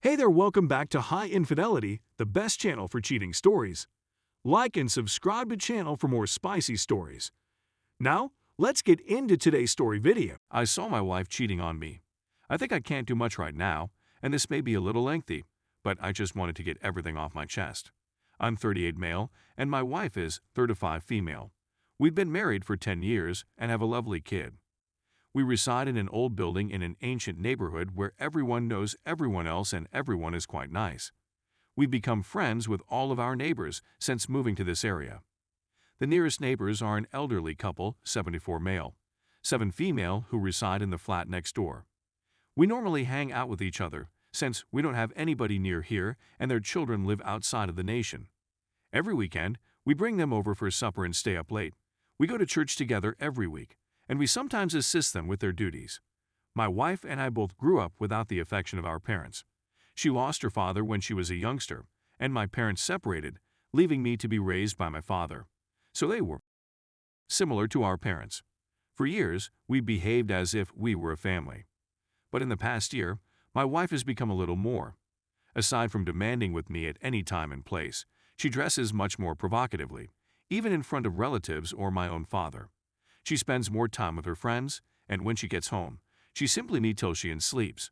Hey there, welcome back to High Infidelity, the best channel for cheating stories. Like and subscribe to channel for more spicy stories. Now, let's get into today's story video. I saw my wife cheating on me. I think I can't do much right now, and this may be a little lengthy, but I just wanted to get everything off my chest. I'm 38 male, and my wife is 35 female. We've been married for 10 years and have a lovely kid. We reside in an old building in an ancient neighborhood where everyone knows everyone else and everyone is quite nice. We've become friends with all of our neighbors since moving to this area. The nearest neighbors are an elderly couple, 74 male, 7 female, who reside in the flat next door. We normally hang out with each other since we don't have anybody near here and their children live outside of the nation. Every weekend, we bring them over for supper and stay up late. We go to church together every week, and we sometimes assist them with their duties. My wife and I both grew up without the affection of our parents. She lost her father when she was a youngster, and my parents separated, leaving me to be raised by my father. So they were similar to our parents. For years, we behaved as if we were a family. But in the past year, my wife has become a little more. Aside from demanding with me at any time and place, she dresses much more provocatively, even in front of relatives or my own father. She spends more time with her friends, and when she gets home, she simply me till she sleeps.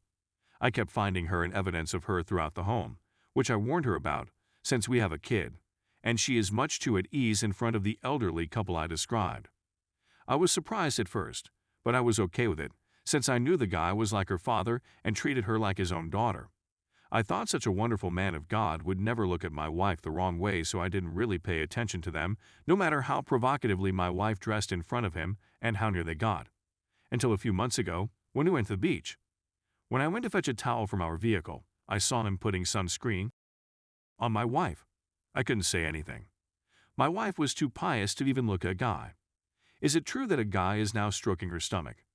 I kept finding her and evidence of her throughout the home, which I warned her about, since we have a kid, and she is much too at ease in front of the elderly couple I described. I was surprised at first, but I was okay with it, since I knew the guy was like her father and treated her like his own daughter. I thought such a wonderful man of God would never look at my wife the wrong way, so I didn't really pay attention to them, no matter how provocatively my wife dressed in front of him and how near they got. Until a few months ago, when we went to the beach. When I went to fetch a towel from our vehicle, I saw him putting sunscreen on my wife. I couldn't say anything. My wife was too pious to even look at a guy. Is it true that a guy is now stroking her stomach?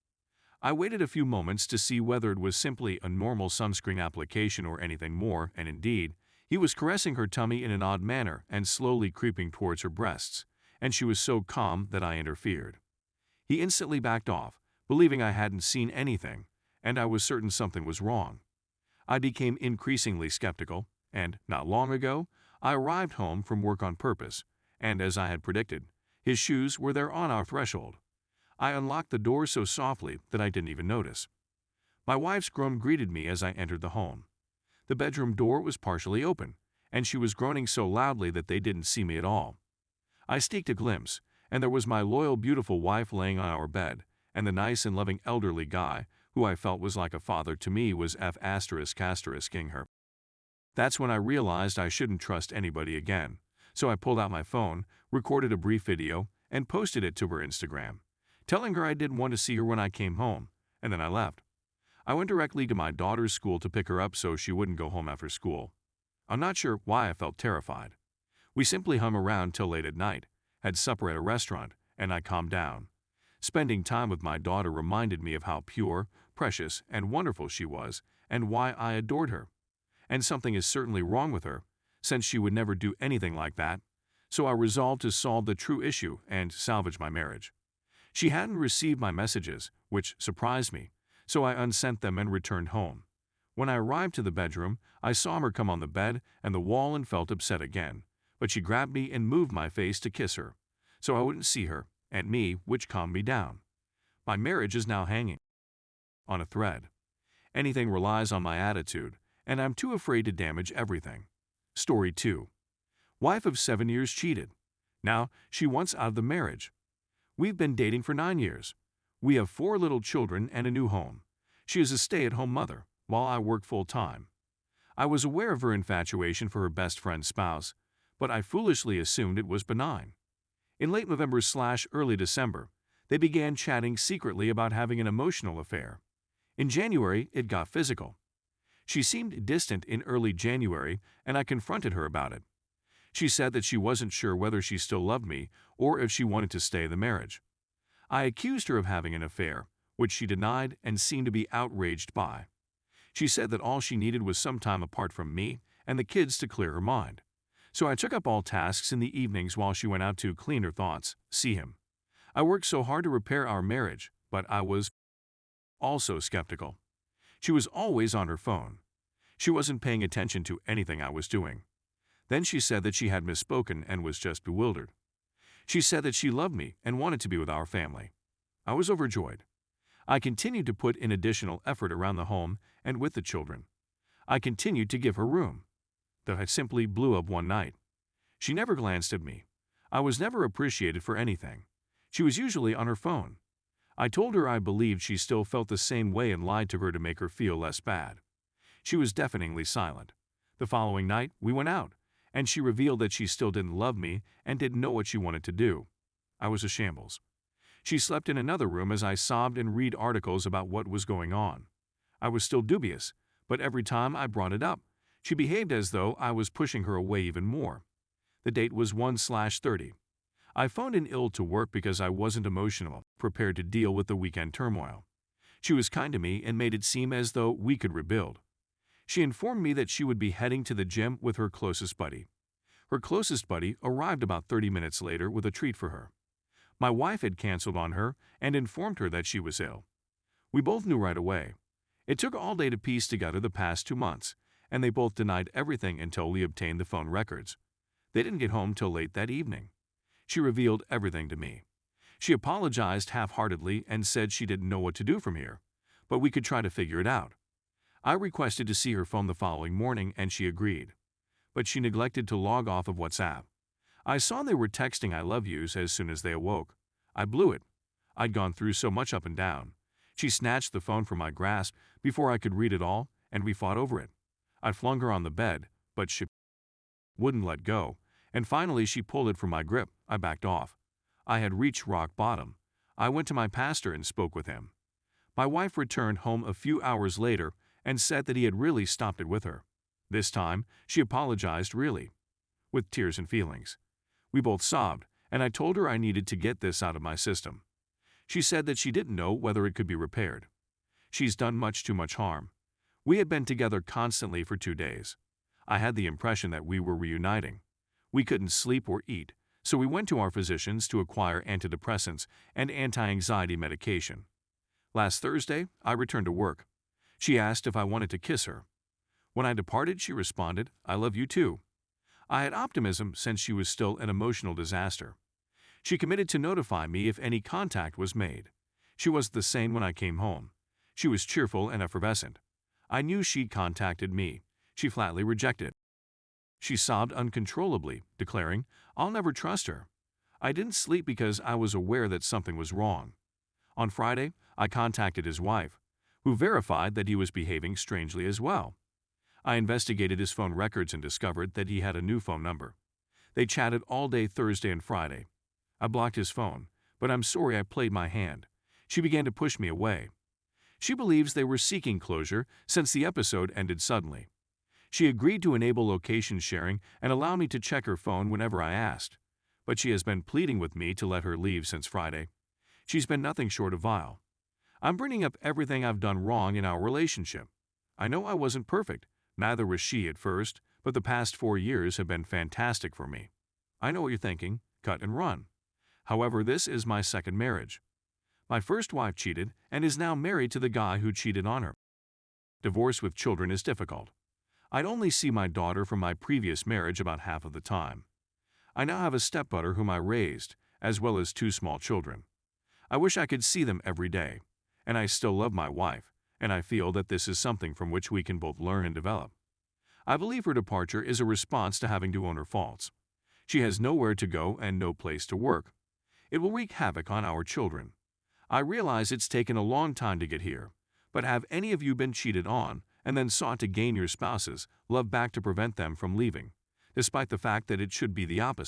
I waited a few moments to see whether it was simply a normal sunscreen application or anything more, and indeed, he was caressing her tummy in an odd manner and slowly creeping towards her breasts, and she was so calm that I interfered. He instantly backed off, believing I hadn't seen anything, and I was certain something was wrong. I became increasingly skeptical, and, not long ago, I arrived home from work on purpose, and as I had predicted, his shoes were there on our threshold. I unlocked the door so softly that I didn't even notice. My wife's groan greeted me as I entered the home. The bedroom door was partially open, and she was groaning so loudly that they didn't see me at all. I sneaked a glimpse, and there was my loyal, beautiful wife laying on our bed, and the nice and loving elderly guy, who I felt was like a father to me, was ****ing her. That's when I realized I shouldn't trust anybody again, so I pulled out my phone, recorded a brief video, and posted it to her Instagram, telling her I didn't want to see her when I came home, and then I left. I went directly to my daughter's school to pick her up so she wouldn't go home after school. I'm not sure why I felt terrified. We simply hung around till late at night, had supper at a restaurant, and I calmed down. Spending time with my daughter reminded me of how pure, precious, and wonderful she was, and why I adored her. And something is certainly wrong with her, since she would never do anything like that, so I resolved to solve the true issue and salvage my marriage. She hadn't received my messages, which surprised me, so I unsent them and returned home. When I arrived to the bedroom, I saw her come on the bed and the wall and felt upset again, but she grabbed me and moved my face to kiss her, so I wouldn't see her and me, which calmed me down. My marriage is now hanging on a thread. Anything relies on my attitude, and I'm too afraid to damage everything. Story 2. Wife of 7 years cheated. Now she wants out of the marriage. We've been dating for 9 years. We have 4 little children and a new home. She is a stay-at-home mother, while I work full-time. I was aware of her infatuation for her best friend's spouse, but I foolishly assumed it was benign. In late November/early December, they began chatting secretly about having an emotional affair. In January, it got physical. She seemed distant in early January, and I confronted her about it. She said that she wasn't sure whether she still loved me or if she wanted to stay in the marriage. I accused her of having an affair, which she denied and seemed to be outraged by. She said that all she needed was some time apart from me and the kids to clear her mind. So I took up all tasks in the evenings while she went out to clean her thoughts, see him. I worked so hard to repair our marriage, but I was also skeptical. She was always on her phone. She wasn't paying attention to anything I was doing. Then she said that she had misspoken and was just bewildered. She said that she loved me and wanted to be with our family. I was overjoyed. I continued to put in additional effort around the home and with the children. I continued to give her room. Though I simply blew up one night. She never glanced at me. I was never appreciated for anything. She was usually on her phone. I told her I believed she still felt the same way and lied to her to make her feel less bad. She was deafeningly silent. The following night, we went out, and she revealed that she still didn't love me and didn't know what she wanted to do. I was a shambles. She slept in another room as I sobbed and read articles about what was going on. I was still dubious, but every time I brought it up, she behaved as though I was pushing her away even more. The date was 1/30. I phoned in ill to work because I wasn't emotional, prepared to deal with the weekend turmoil. She was kind to me and made it seem as though we could rebuild. She informed me that she would be heading to the gym with her closest buddy. Her closest buddy arrived about 30 minutes later with a treat for her. My wife had canceled on her and informed her that she was ill. We both knew right away. It took all day to piece together the past 2 months, and they both denied everything until we obtained the phone records. They didn't get home till late that evening. She revealed everything to me. She apologized half-heartedly and said she didn't know what to do from here, but we could try to figure it out. I requested to see her phone the following morning and she agreed. But she neglected to log off of WhatsApp. I saw they were texting I love yous as soon as they awoke. I blew it. I'd gone through so much up and down. She snatched the phone from my grasp before I could read it all, and we fought over it. I flung her on the bed, but she wouldn't let go, and finally she pulled it from my grip. I backed off. I had reached rock bottom. I went to my pastor and spoke with him. My wife returned home a few hours later and said that he had really stopped it with her. This time, she apologized really, with tears and feelings. We both sobbed, and I told her I needed to get this out of my system. She said that she didn't know whether it could be repaired. She's done much too much harm. We had been together constantly for 2 days. I had the impression that we were reuniting. We couldn't sleep or eat, so we went to our physicians to acquire antidepressants and anti-anxiety medication. Last Thursday, I returned to work. She asked if I wanted to kiss her. When I departed, she responded, "I love you too." I had optimism since she was still an emotional disaster. She committed to notify me if any contact was made. She was the same when I came home. She was cheerful and effervescent. I knew she'd contacted me. She flatly rejected. She sobbed uncontrollably, declaring, "I'll never trust her." I didn't sleep because I was aware that something was wrong. On Friday, I contacted his wife, who verified that he was behaving strangely as well. I investigated his phone records and discovered that he had a new phone number. They chatted all day Thursday and Friday. I blocked his phone, but I'm sorry I played my hand. She began to push me away. She believes they were seeking closure since the episode ended suddenly. She agreed to enable location sharing and allow me to check her phone whenever I asked, but she has been pleading with me to let her leave since Friday. She's been nothing short of vile. I'm bringing up everything I've done wrong in our relationship. I know I wasn't perfect, neither was she at first, but the past 4 years have been fantastic for me. I know what you're thinking, cut and run. However, this is my second marriage. My first wife cheated and is now married to the guy who cheated on her. Divorce with children is difficult. I'd only see my daughter from my previous marriage about half of the time. I now have a stepdaughter whom I raised, as well as 2 small children. I wish I could see them every day, and I still love my wife, and I feel that this is something from which we can both learn and develop. I believe her departure is a response to having to own her faults. She has nowhere to go and no place to work. It will wreak havoc on our children. I realize it's taken a long time to get here, but have any of you been cheated on and then sought to gain your spouse's love back to prevent them from leaving, despite the fact that it should be the opposite?